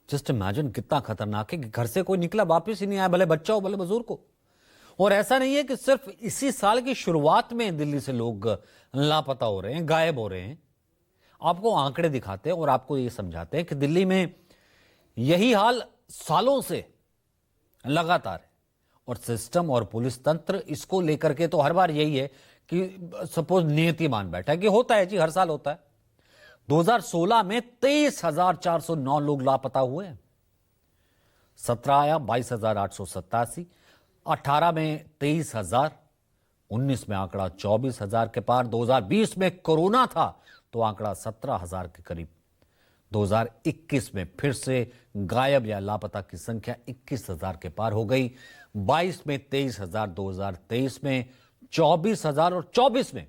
Just imagine कितना खतरनाक है कि घर से कोई निकला वापस ही नहीं आया, भले बच्चा हो भले बुजुर्ग हो। और ऐसा नहीं है कि सिर्फ इसी साल की शुरुआत में दिल्ली से लोग लापता हो रहे हैं, गायब हो रहे हैं। आपको आंकड़े दिखाते हैं और आपको ये समझाते हैं कि दिल्ली में यही हाल सालों से लगातार है। और सिस्टम और पुलिस तंत्र इसको लेकर के तो हर बार यही है कि सपोज नियति मान बैठा है कि होता है जी, हर साल होता है। 2016 में 23,409 लोग लापता हुए हैं। 17 आया 22,887, 18 में 23,000, 19 में आंकड़ा 24,000 के पार, 2020 में कोरोना था तो आंकड़ा 17,000 के करीब, 2021 में फिर से गायब या लापता की संख्या 21,000 के पार हो गई, 22 में 23,000, 2023 में 24,000 और 24 में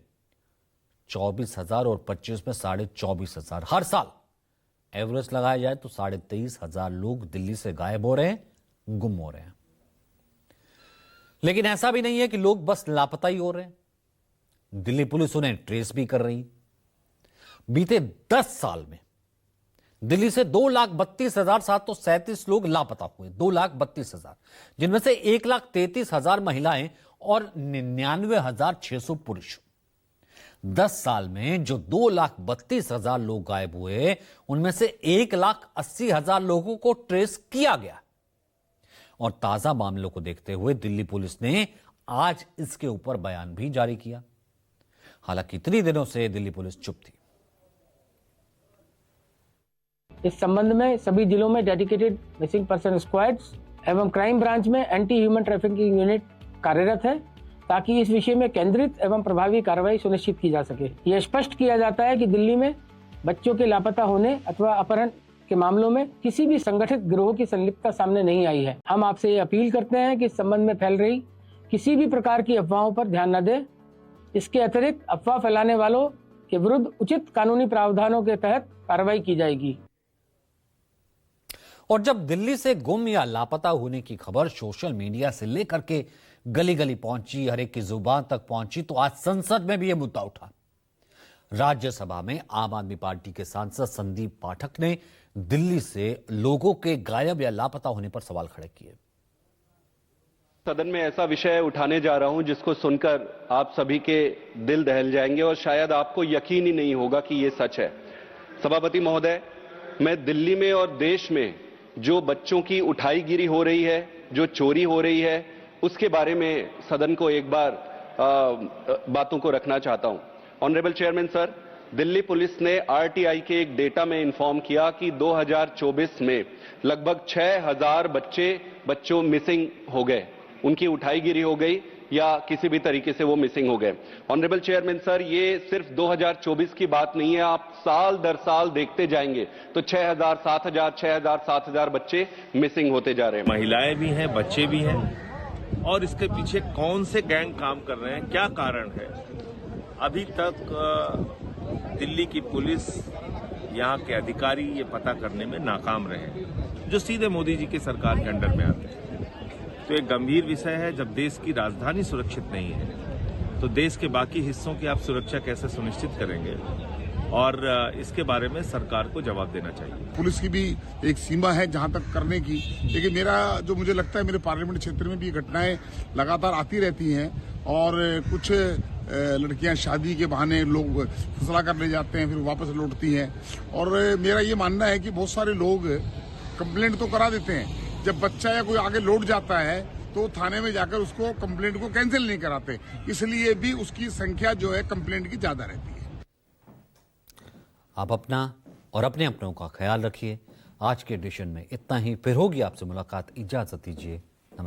24,000 और 25 में 24,500। हर साल एवरेज लगाया जाए तो 23,500 लोग दिल्ली से गायब हो रहे हैं, गुम हो रहे हैं। लेकिन ऐसा भी नहीं है कि लोग बस लापता ही हो रहे हैं, दिल्ली पुलिस उन्हें ट्रेस भी कर रही। बीते 10 साल में दिल्ली से 2,32,737 लोग लापता हुए, 2,32,000, जिनमें से 1,33,000 महिलाएं और 99,600 पुरुष। 10 साल में जो 2,32,000 लोग गायब हुए, उनमें से 1,80,000 लोगों को ट्रेस किया गया। और ताजा मामलों को देखते हुए दिल्ली पुलिस ने आज इसके ऊपर बयान भी जारी किया। हालांकि इतनी दिनों से दिल्ली पुलिस चुप थी। इस संबंध में सभी जिलों में डेडिकेटेड मिसिंग पर्सन स्क्वाड्स एवं क्राइम ब्रांच में एंटी ह्यूमन ट्रैफिकिंग यूनिट कार्यरत है, ताकि इस विषय में केंद्रित एवं प्रभावी कार्रवाई सुनिश्चित की जा सके। यह स्पष्ट किया जाता है कि दिल्ली में बच्चों के लापता होने अथवा अपहरण के मामलों में किसी भी संगठित गिरोह की संलिप्तता सामने नहीं आई है। हम आपसे ये अपील करते हैं कि इस संबंध में फैल रही किसी भी प्रकार की अफवाहों पर ध्यान न दें। इसके अतिरिक्त अफवाह फैलाने वालों के विरुद्ध उचित कानूनी प्रावधानों के तहत कार्रवाई की जाएगी। और जब दिल्ली से गुम या लापता होने की खबर सोशल मीडिया से लेकर के गली गली पहुंची, हर एक की जुबान तक पहुंची, तो आज संसद में भी यह मुद्दा उठा। राज्यसभा में आम आदमी पार्टी के सांसद संदीप पाठक ने दिल्ली से लोगों के गायब या लापता होने पर सवाल खड़े किए। सदन में ऐसा विषय उठाने जा रहा हूं जिसको सुनकर आप सभी के दिल दहल जाएंगे और शायद आपको यकीन ही नहीं होगा कि यह सच है। सभापति महोदय, मैं दिल्ली में और देश में जो बच्चों की उठाईगिरी हो रही है, जो चोरी हो रही है, उसके बारे में सदन को एक बार बातों को रखना चाहता हूं। Honourable chairman sir, Delhi police ने आरटीआई के एक डेटा में इन्फॉर्म किया कि 2024 में लगभग 6,000 बच्चों मिसिंग हो गए, उनकी उठाईगिरी हो गई या किसी भी तरीके से वो मिसिंग हो गए। ऑनरेबल चेयरमैन सर, ये सिर्फ 2024 की बात नहीं है, आप साल दर साल देखते जाएंगे तो 6,000, 7,000, 6,000, 7,000 बच्चे मिसिंग होते जा रहे हैं। महिलाएं भी हैं, बच्चे भी हैं, और इसके पीछे कौन से गैंग काम कर रहे हैं, क्या कारण है, अभी तक दिल्ली की पुलिस, यहाँ के अधिकारी ये पता करने में नाकाम रहे, जो सीधे मोदी जी की सरकार के अंडर में आते हैं। तो एक गंभीर विषय है। जब देश की राजधानी सुरक्षित नहीं है तो देश के बाकी हिस्सों की आप सुरक्षा कैसे सुनिश्चित करेंगे, और इसके बारे में सरकार को जवाब देना चाहिए। पुलिस की भी एक सीमा है जहां तक करने की, लेकिन जो मुझे लगता है मेरे पार्लियामेंट क्षेत्र में भी घटनाएं लगातार आती रहती हैं और कुछ लड़कियां शादी के बहाने लोग फुसला कर ले जाते हैं, फिर वापस लौटती हैं। और मेरा ये मानना है कि बहुत सारे लोग कंप्लेंट तो करा देते हैं, जब बच्चा या कोई आगे लौट जाता है तो थाने में जाकर उसको कंप्लेंट को कैंसिल नहीं कराते, इसलिए भी उसकी संख्या जो है कंप्लेंट की ज्यादा रहती है। आप अपना और अपने अपनों का ख्याल रखिए। आज के एडिशन में इतना ही, फिर होगी आपसे मुलाकात। इजाजत दीजिए,